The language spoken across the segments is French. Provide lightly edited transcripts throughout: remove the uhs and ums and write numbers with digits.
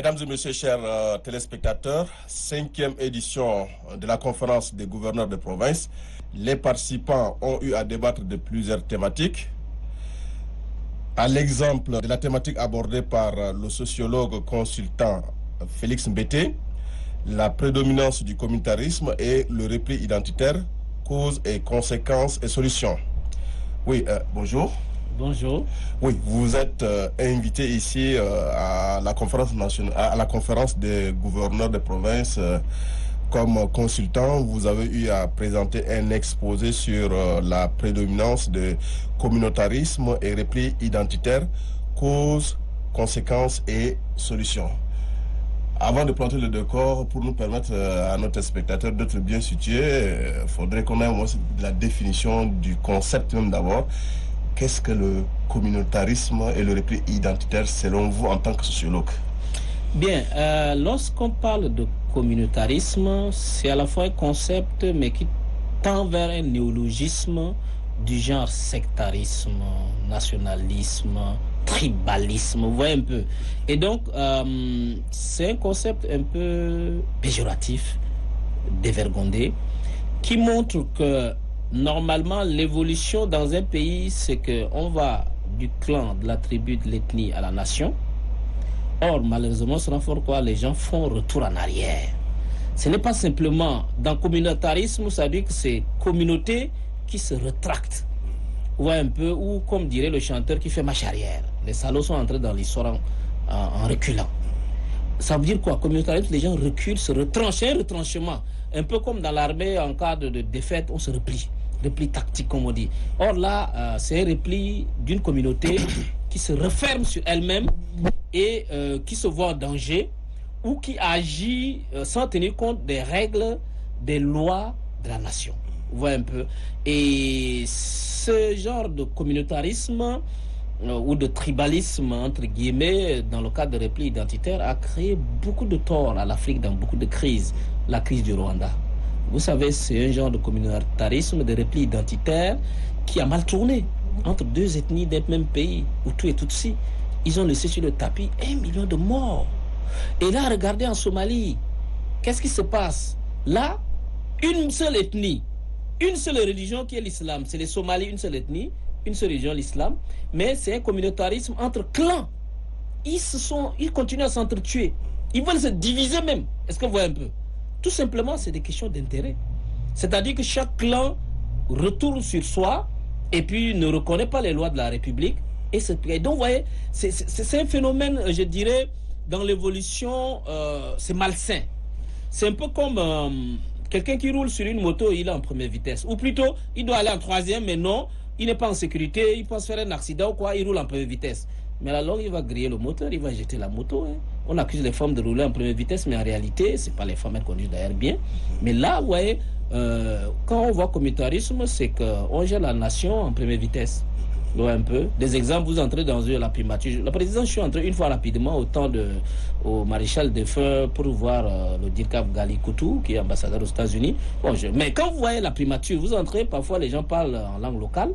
Mesdames et messieurs, chers téléspectateurs, 5e édition de la conférence des gouverneurs de province. Les participants ont eu à débattre de plusieurs thématiques. À l'exemple de la thématique abordée par le sociologue consultant Félix Mbete, la prédominance du communautarisme et le repli identitaire, causes et conséquences et solutions. Oui, bonjour. Bonjour. Oui, vous êtes invité ici à la conférence nationale, à la conférence des gouverneurs de province comme consultant. Vous avez eu à présenter un exposé sur la prédominance de communautarisme et repli identitaire, causes, conséquences et solutions. Avant de planter le décor, pour nous permettre à notre spectateur d'être bien situé, il faudrait qu'on ait au moins la définition du concept même d'abord. Qu'est-ce que le communautarisme et le repli identitaire selon vous en tant que sociologue? Bien, lorsqu'on parle de communautarisme, c'est à la fois un concept mais qui tend vers un néologisme du genre sectarisme, nationalisme, tribalisme, vous voyez un peu. Et donc, c'est un concept un peu péjoratif, dévergondé, qui montre que normalement, l'évolution dans un pays, c'est qu'on va du clan, de la tribu, de l'ethnie à la nation. Or, malheureusement, c'est pourquoi les gens font retour en arrière. Ce n'est pas simplement, dans le communautarisme, ça veut dire que c'est communauté qui se rétracte. Vous voyez un peu, ou comme dirait le chanteur qui fait marche arrière. Les salauds sont entrés dans l'histoire en reculant. Ça veut dire quoi? Communautarisme, les gens reculent, se retranchent, un retranchement. Un peu comme dans l'armée, en cas de défaite, on se replie. Repli tactique, comme on dit. Or là, c'est un repli d'une communauté qui se referme sur elle-même et qui se voit en danger ou qui agit sans tenir compte des règles, des lois de la nation. Vous voyez un peu. Et ce genre de communautarisme ou de tribalisme, entre guillemets, dans le cadre de repli identitaire, a créé beaucoup de torts à l'Afrique dans beaucoup de crises. La crise du Rwanda. Vous savez, c'est un genre de communautarisme, de repli identitaire qui a mal tourné entre deux ethnies d'un même pays, Hutu et Tutsi. Ils ont laissé sur le tapis 1 million de morts. Et là, regardez en Somalie, qu'est-ce qui se passe? Là, une seule ethnie, une seule religion qui est l'islam. C'est les Somalis, une seule ethnie, une seule religion, l'islam. Mais c'est un communautarisme entre clans. Ils continuent à s'entretuer. Ils veulent se diviser même. Est-ce que vous voyez un peu? Tout simplement, c'est des questions d'intérêt. C'est-à-dire que chaque clan retourne sur soi et puis ne reconnaît pas les lois de la République. Et donc, vous voyez, c'est un phénomène, je dirais, dans l'évolution, c'est malsain. C'est un peu comme quelqu'un qui roule sur une moto, il est en première vitesse. Ou plutôt, il doit aller en troisième, mais non, il n'est pas en sécurité, il pense faire un accident ou quoi, il roule en première vitesse. Mais à la longue, il va griller le moteur, il va jeter la moto. Hein. On accuse les femmes de rouler en première vitesse, mais en réalité, ce n'est pas les femmes, elles conduisent d'ailleurs bien. Mais là, vous voyez, quand on voit communautarisme, c'est qu'on gère la nation en première vitesse. Vous voyez un peu. Des exemples, vous entrez dans la primature. La présidence, je suis entré une fois rapidement au maréchal de feu pour voir le Dirkab Gali Koutou, qui est ambassadeur aux États-Unis. Bon, mais quand vous voyez la primature, vous entrez, parfois les gens parlent en langue locale.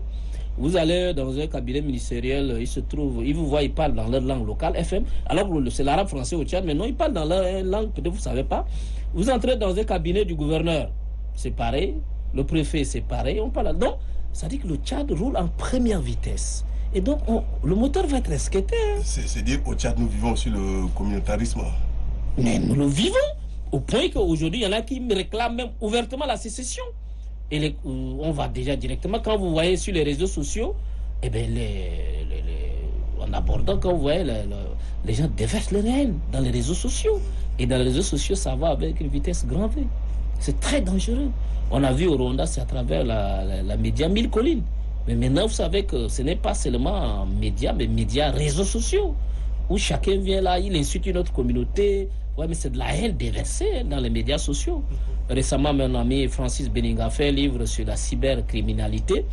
Vous allez dans un cabinet ministériel, ils vous voient, ils parlent dans leur langue locale, FM, alors que c'est l'arabe français au Tchad, mais non, ils parlent dans leur langue, peut-être vous ne savez pas. Vous entrez dans un cabinet du gouverneur, c'est pareil, le préfet, c'est pareil, on parle. Donc, ça dit que le Tchad roule en première vitesse. Et donc, le moteur va être esquetté. Hein. C'est dire qu'au Tchad, nous vivons aussi le communautarisme. Mais nous le vivons, au point qu'aujourd'hui, il y en a qui me réclament même ouvertement la sécession. Et on va déjà directement, quand vous voyez sur les réseaux sociaux, eh bien, en abordant, quand vous voyez, les gens déversent leur haine dans les réseaux sociaux. Et dans les réseaux sociaux, ça va avec une vitesse grand V. C'est très dangereux. On a vu au Rwanda, c'est à travers la média Mille Collines. Mais maintenant, vous savez que ce n'est pas seulement médias, mais médias réseaux sociaux, où chacun vient là, il insulte une autre communauté. Ouais, mais c'est de la haine déversée dans les médias sociaux. Récemment, mon ami Francis Beninga a fait un livre sur la cybercriminalité.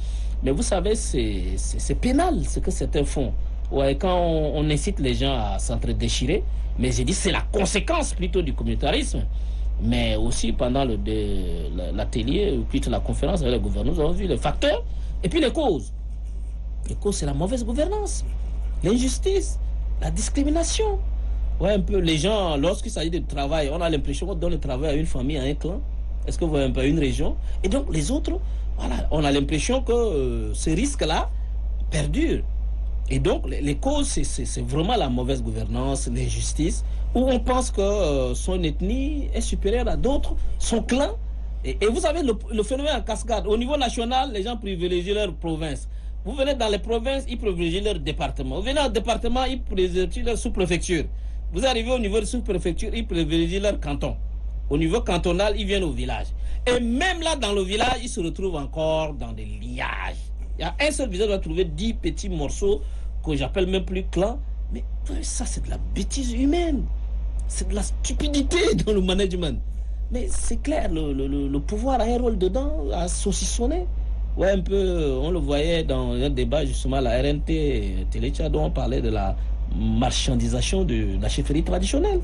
Mais vous savez, c'est pénal ce que certains font. Ouais, quand on incite les gens à s'entre-déchirer, mais j'ai dit c'est la conséquence plutôt du communautarisme. Mais aussi pendant l'atelier, ou plutôt la conférence avec les gouverneurs, nous avons vu les facteurs et puis les causes. Les causes, c'est la mauvaise gouvernance, l'injustice, la discrimination. Ouais, un peu. Les gens, lorsqu'il s'agit de travail, on a l'impression qu'on donne le travail à une famille, à un clan. Est-ce que vous voyez un peu, à une région? Et donc, les autres, voilà, on a l'impression que ce risque-là perdure. Et donc, les causes, c'est vraiment la mauvaise gouvernance, l'injustice, où on pense que son ethnie est supérieure à d'autres, son clan. Et vous savez, le phénomène en cascade, au niveau national, les gens privilégient leur province. Vous venez dans les provinces, ils privilégient leur département. Vous venez dans le département, ils privilégient leur sous-préfecture. Vous arrivez au niveau de sous-préfecture, ils privilégient leur canton. Au niveau cantonal, ils viennent au village. Et même là, dans le village, ils se retrouvent encore dans des liages. Il y a un seul village qui va trouver 10 petits morceaux que j'appelle même plus clans. Mais ça, c'est de la bêtise humaine. C'est de la stupidité dans le management. Mais c'est clair, le pouvoir a un rôle dedans, à saucissonner. Ouais, un peu, on le voyait dans un débat justement à la RNT Téléchat, dont on parlait de la marchandisation de la chefferie traditionnelle.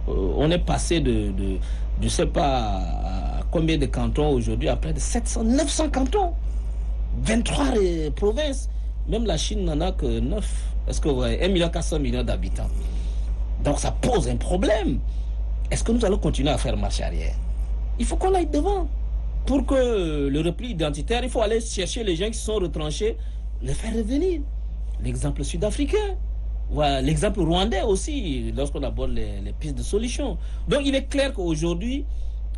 On est passé je ne sais pas à combien de cantons aujourd'hui, à près de 700, 900 cantons, 23 provinces. Même la Chine n'en a que 9. Est-ce que vous voyez, 1,4 million d'habitants. Donc ça pose un problème. Est-ce que nous allons continuer à faire marche arrière? Il faut qu'on aille devant. Pour que le repli identitaire, il faut aller chercher les gens qui sont retranchés, les faire revenir. L'exemple sud-africain. Voilà, l'exemple rwandais aussi, lorsqu'on aborde les pistes de solution. Donc il est clair qu'aujourd'hui,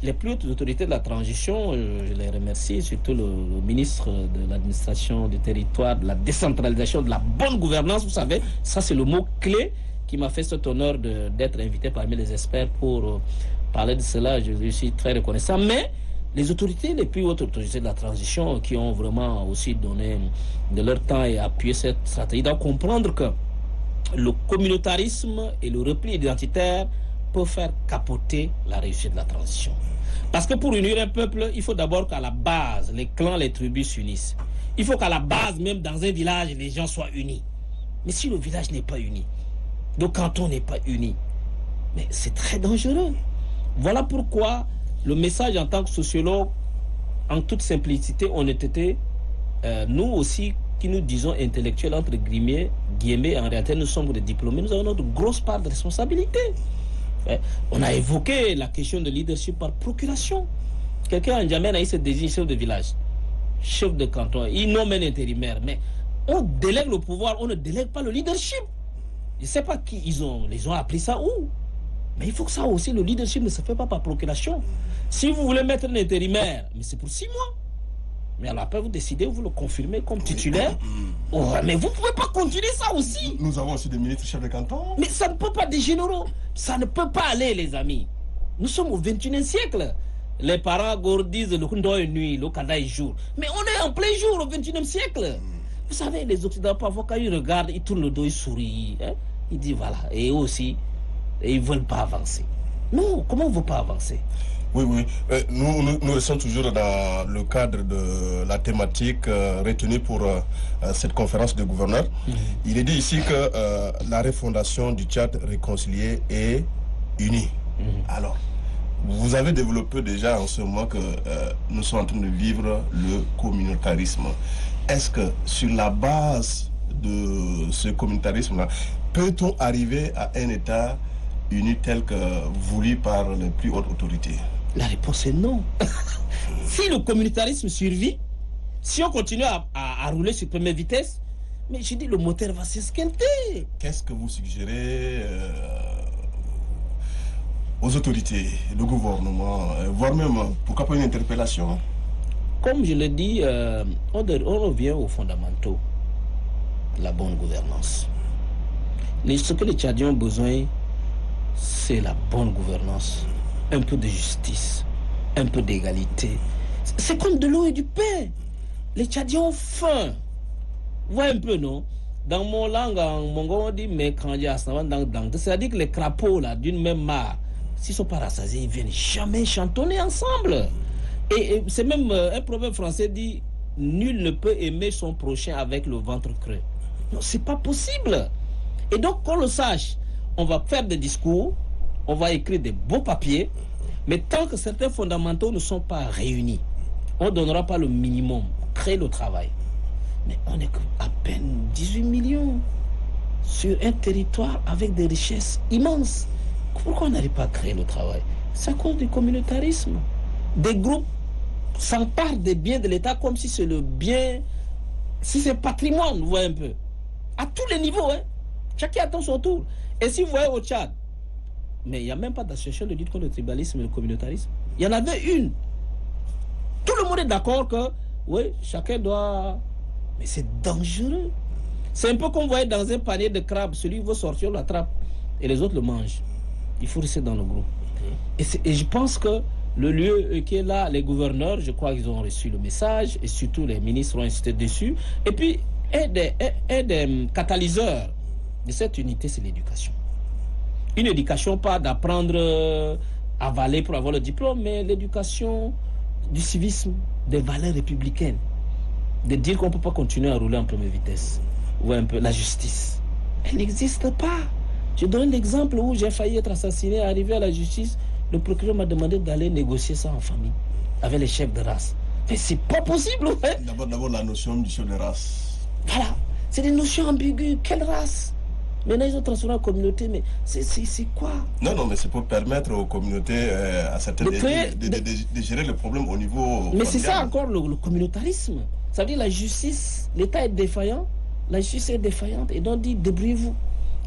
les plus hautes autorités de la transition, je les remercie, surtout le ministre de l'administration du territoire, de la décentralisation, de la bonne gouvernance, vous savez, ça c'est le mot clé qui m'a fait cet honneur d'être invité parmi les experts pour parler de cela. Je suis très reconnaissant. Mais les autorités, les plus hautes autorités de la transition, qui ont vraiment aussi donné de leur temps et appuyé cette stratégie, doivent comprendre que le communautarisme et le repli identitaire peuvent faire capoter la réussite de la transition. Parce que pour unir un peuple, il faut d'abord qu'à la base, les clans, les tribus s'unissent. Il faut qu'à la base, même dans un village, les gens soient unis. Mais si le village n'est pas uni, le canton n'est pas uni, mais c'est très dangereux. Voilà pourquoi le message en tant que sociologue, en toute simplicité, honnêteté, nous aussi, qui nous disons intellectuels, entre guillemets, en réalité, nous sommes des diplômés, nous avons notre grosse part de responsabilité. On a évoqué la question de leadership par procuration. Quelqu'un en Djamena, il se désigne chef de village, chef de canton, il nomme un intérimaire, mais on délègue le pouvoir, on ne délègue pas le leadership. Je ne sais pas qui les ont appris ça où. Mais il faut que ça aussi, le leadership ne se fait pas par procuration. Si vous voulez mettre un intérimaire, mais c'est pour 6 mois. Mais alors après, vous décidez, vous le confirmez comme titulaire. Oh, mais vous ne pouvez pas continuer ça aussi. Nous avons aussi des ministres chefs de canton. Mais ça ne peut pas, des généraux. Ça ne peut pas aller, les amis. Nous sommes au 21e siècle. Les parents disent le Kundo est nuit, le Kada est jour. Mais on est en plein jour au 21e siècle. Vous savez, les Occidentaux, parfois, quand ils regardent, ils tournent le dos, ils sourient. Hein? Ils disent voilà. Et eux aussi, ils ne veulent pas avancer. Non, comment on ne veut pas avancer? Oui, oui. Nous restons toujours dans le cadre de la thématique retenue pour cette conférence de gouverneurs. Il est dit ici que la refondation du Tchad réconcilié est unie. Alors, vous avez développé déjà en ce moment que nous sommes en train de vivre le communautarisme. Est-ce que sur la base de ce communautarisme-là, peut-on arriver à un État uni tel que voulu par les plus hautes autorités? La réponse est non. Si le communautarisme survit, si on continue à rouler sur première vitesse, mais je dis le moteur va s'esquinter. Qu'est-ce que vous suggérez aux autorités, le gouvernement, voire même, pourquoi pas une interpellation? Comme je l'ai dit, on revient aux fondamentaux, la bonne gouvernance. Ce que les Tchadiens ont besoin, c'est la bonne gouvernance, un peu de justice, un peu d'égalité. C'est comme de l'eau et du pain. Les Tchadiens ont faim. Vous voyez un peu, non? Dans mon langue, en mongo, on dit mais c'est-à-dire que les crapauds là, d'une même mare, s'ils ne sont pas rassasiés, ils ne viennent jamais chantonner ensemble. Et c'est même un proverbe français dit nul ne peut aimer son prochain avec le ventre creux. Non, c'est pas possible. Et donc, qu'on le sache, on va faire des discours, on va écrire des beaux papiers, mais tant que certains fondamentaux ne sont pas réunis, on ne donnera pas le minimum, créer le travail. Mais on n'est qu'à peine 18 millions. sur un territoire avec des richesses immenses. Pourquoi on n'arrive pas à créer le travail? C'est à cause du communautarisme. Des groupes s'emparent des biens de l'État comme si c'est le bien, si c'est patrimoine, vous voyez un peu. À tous les niveaux, hein. Chacun attend son tour. Et si vous voyez au Tchad, mais il n'y a même pas d'association de lutte contre le tribalisme et le communautarisme. Il y en avait une. Tout le monde est d'accord que, oui, chacun doit... Mais c'est dangereux. C'est un peu comme vous voyez dans un panier de crabes, celui qui veut sortir la trappe et les autres le mangent. Il faut rester dans le groupe. Et je pense que le lieu qui est là, les gouverneurs, je crois qu'ils ont reçu le message et surtout les ministres ont insisté dessus. Et puis, un des catalyseurs de cette unité, c'est l'éducation. Une éducation, pas d'apprendre à avaler pour avoir le diplôme, mais l'éducation du civisme, des valeurs républicaines. De dire qu'on ne peut pas continuer à rouler en première vitesse. Ou un peu la justice. Elle n'existe pas. Je donne l'exemple où j'ai failli être assassiné, arrivé à la justice, le procureur m'a demandé d'aller négocier ça en famille, avec les chefs de race. Mais c'est pas possible, ouais. D'abord la notion du chef de race. Voilà, c'est des notions ambiguës. Quelle race? Maintenant, ils ont transformé la communauté, mais c'est quoi? Non, mais c'est pour permettre aux communautés, à certaines de gérer le problème au niveau... Mais c'est ça encore le communautarisme. Ça veut dire la justice, l'État est défaillant, la justice est défaillante, et donc dit débrouillez-vous.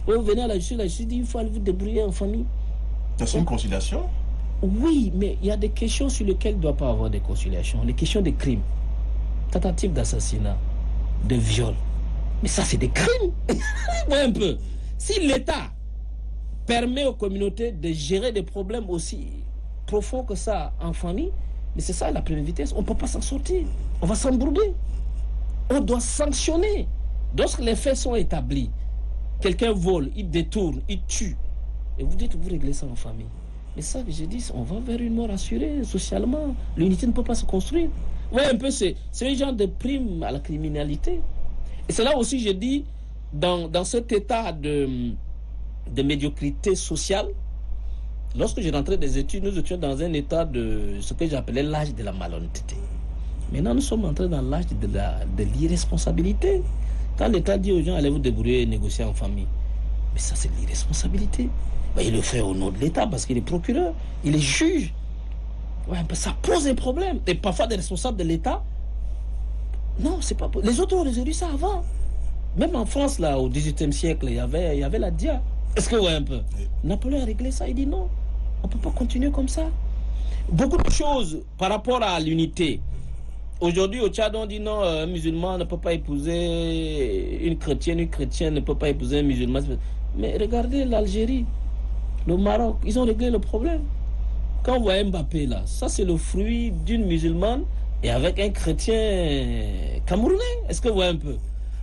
Vous venez à la justice dit il faut aller vous débrouiller en famille. C'est une conciliation? Oui, mais il y a des questions sur lesquelles il ne doit pas avoir de conciliation. Les questions des crimes, tentative d'assassinat, de viol. Mais ça, c'est des crimes. Ouais, un peu. Si l'État permet aux communautés de gérer des problèmes aussi profonds que ça en famille, mais c'est ça la première vitesse. On ne peut pas s'en sortir. On va s'embrouiller. On doit sanctionner. Lorsque les faits sont établis, quelqu'un vole, il détourne, il tue. Et vous dites, vous réglez ça en famille. Mais ça que j'ai dit, on va vers une mort assurée socialement. L'unité ne peut pas se construire. Oui, un peu, c'est un genre de prime à la criminalité. Et c'est là aussi, je dis, dans cet état de médiocrité sociale, lorsque j'ai rentré des études, nous étions dans un état de ce que j'appelais l'âge de la malhonnêteté. Maintenant, nous sommes entrés dans l'âge de l'irresponsabilité. Quand l'État dit aux gens, allez vous débrouiller et négocier en famille, mais ça, c'est l'irresponsabilité. Ben, il le fait au nom de l'État parce qu'il est procureur, il est juge. Ouais, ben, ça pose un problème. Et parfois, des responsables de l'État, non, c'est pas possible. Les autres ont résolu ça avant. Même en France, là, au XVIIIe siècle, il y avait la DIA. Est-ce que, ouais, un peu Napoléon a réglé ça, il dit non, on ne peut pas continuer comme ça. Beaucoup de choses par rapport à l'unité. Aujourd'hui, au Tchad, on dit non, un musulman ne peut pas épouser une chrétienne ne peut pas épouser un musulman. Mais regardez l'Algérie, le Maroc, ils ont réglé le problème. Quand on voit Mbappé là, ça c'est le fruit d'une musulmane et avec un chrétien camerounais. Est-ce que vous voyez un peu?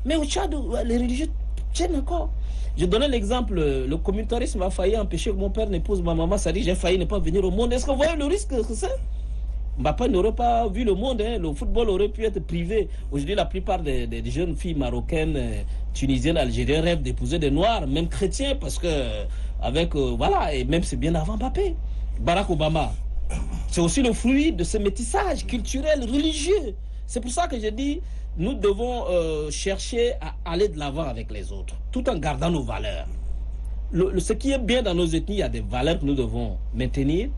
Mais au Tchad, les religieux tiennent encore. Je donnais l'exemple, le communautarisme a failli empêcher que mon père n'épouse ma maman, ça dit j'ai failli ne pas venir au monde. Est-ce que vous voyez le risque que c'est? Mbappé n'aurait pas vu le monde, hein. Le football aurait pu être privé. Aujourd'hui, la plupart des jeunes filles marocaines, tunisiennes, algériennes rêvent d'épouser des noirs, même chrétiens, parce que, voilà, et même c'est bien avant Mbappé. Barack Obama, c'est aussi le fruit de ce métissage culturel, religieux. C'est pour ça que je dis, nous devons chercher à aller de l'avant avec les autres, tout en gardant nos valeurs. Ce qui est bien dans nos ethnies, il y a des valeurs que nous devons maintenir,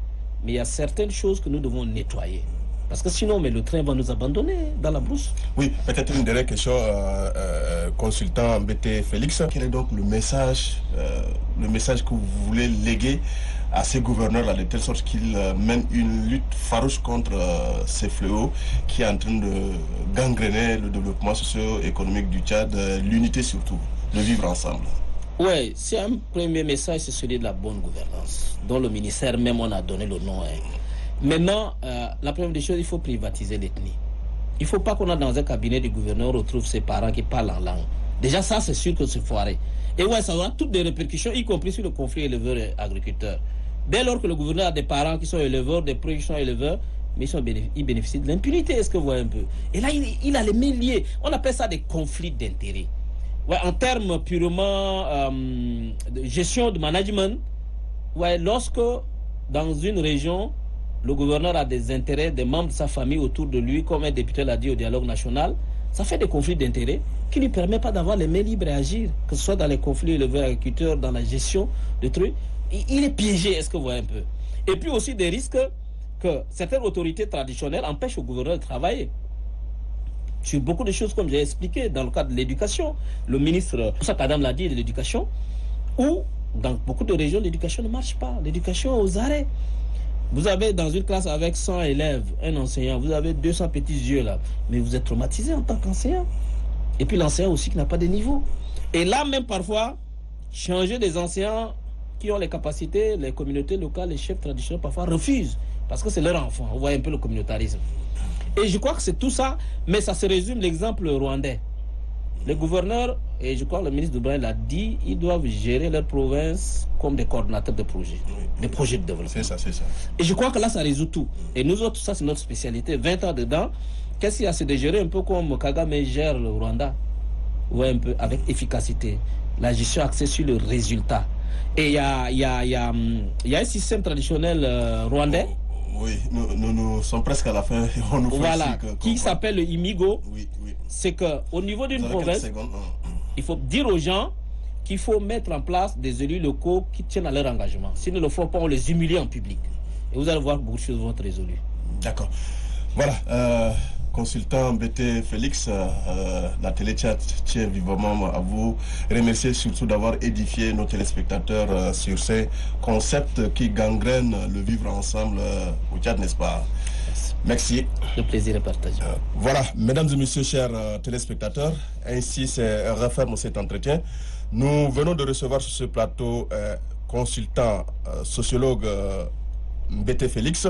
mais il y a certaines choses que nous devons nettoyer. Parce que sinon, mais le train va nous abandonner dans la brousse. Oui, peut-être une dernière question, consultant BT Félix. Quel est donc le message que vous voulez léguer à ces gouverneurs-là, de telle sorte qu'ils mènent une lutte farouche contre ces fléaux qui est en train de gangréner le développement socio-économique du Tchad, l'unité surtout, de vivre ensemble? Oui, c'est un premier message, c'est celui de la bonne gouvernance, dont le ministère même on a donné le nom. Maintenant, la première des choses, il faut privatiser l'ethnie. Il ne faut pas qu'on a dans un cabinet du gouverneur retrouve ses parents qui parlent en langue. Déjà ça, c'est sûr que c'est foiré. Et ouais, ça aura toutes des répercussions, y compris sur le conflit éleveur et agriculteur. Dès lors que le gouverneur a des parents qui sont éleveurs, des proches qui sont éleveurs, mais ils bénéficient de l'impunité, est-ce que vous voyez un peu? Et là, il a les mains liées. On appelle ça des conflits d'intérêts. Ouais, en termes purement de gestion de management, ouais, lorsque dans une région, le gouverneur a des intérêts, des membres de sa famille autour de lui, comme un député l'a dit au dialogue national, Ça fait des conflits d'intérêts qui ne lui permettent pas d'avoir les mains libres à agir, que ce soit dans les conflits éleveurs agriculteurs, dans la gestion de trucs. Il est piégé, est-ce que vous voyez un peu? Et puis aussi des risques que certaines autorités traditionnelles empêchent au gouverneur de travailler. Sur beaucoup de choses, comme j'ai expliqué, dans le cadre de l'éducation, le ministre Moussa Kadam l'a dit, de l'éducation, où dans beaucoup de régions, l'éducation ne marche pas. L'éducation est aux arrêts. Vous avez dans une classe avec 100 élèves, un enseignant, vous avez 200 petits yeux là, mais vous êtes traumatisé en tant qu'enseignant. Et puis l'enseignant aussi qui n'a pas de niveau. Et là même parfois, changer des enseignants qui ont les capacités, les communautés locales, les chefs traditionnels parfois refusent, parce que c'est leur enfant. Vous voyez un peu le communautarisme. Et je crois que c'est tout ça, mais ça se résume l'exemple rwandais. Les gouverneurs, et je crois que le ministre Doumbouya l'a dit, ils doivent gérer leur province comme des coordonnateurs de projets, des projets de développement. C'est ça, c'est ça. Et je crois que là, ça résout tout. Et nous autres, ça c'est notre spécialité. 20 ans dedans, qu'est-ce qu'il y a? C'est de gérer un peu comme Kagame gère le Rwanda. Ouais, un peu avec efficacité. La gestion axée sur le résultat. Et il y a un système traditionnel rwandais. Oui, nous sommes presque à la fin. On nous voilà, qui s'appelle le Imigo. Oui, oui. C'est qu'au niveau d'une province, il faut dire aux gens qu'il faut mettre en place des élus locaux qui tiennent à leur engagement. S'ils ne le font pas, on les humilie en public. Et vous allez voir beaucoup de choses vont être résolues. D'accord. Voilà. Consultant BT Félix, la télé-chat tient vivement à vous remercier surtout d'avoir édifié nos téléspectateurs sur ces concepts qui gangrènent le vivre ensemble au Tchad, n'est-ce pas? Merci. Le plaisir est partagé. Voilà, mesdames et messieurs, chers téléspectateurs, ainsi se referme cet entretien. Nous venons de recevoir sur ce plateau consultant sociologue BT Félix.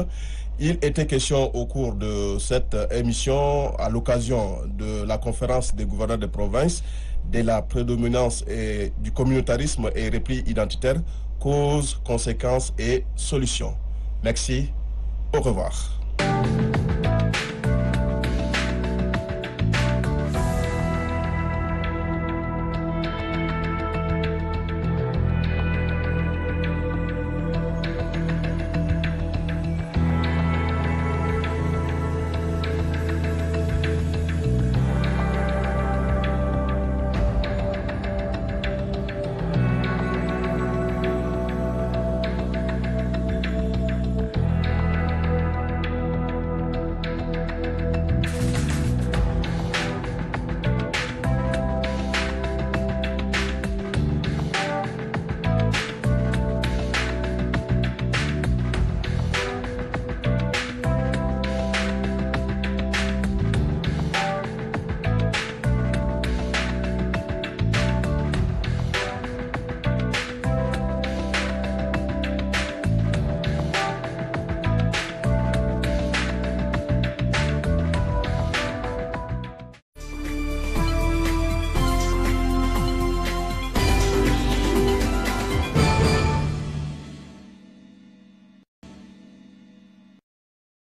Il était question au cours de cette émission, à l'occasion de la conférence des gouverneurs de province, de la prédominance et du communautarisme et repli identitaire, causes, conséquences et solutions. Merci, au revoir.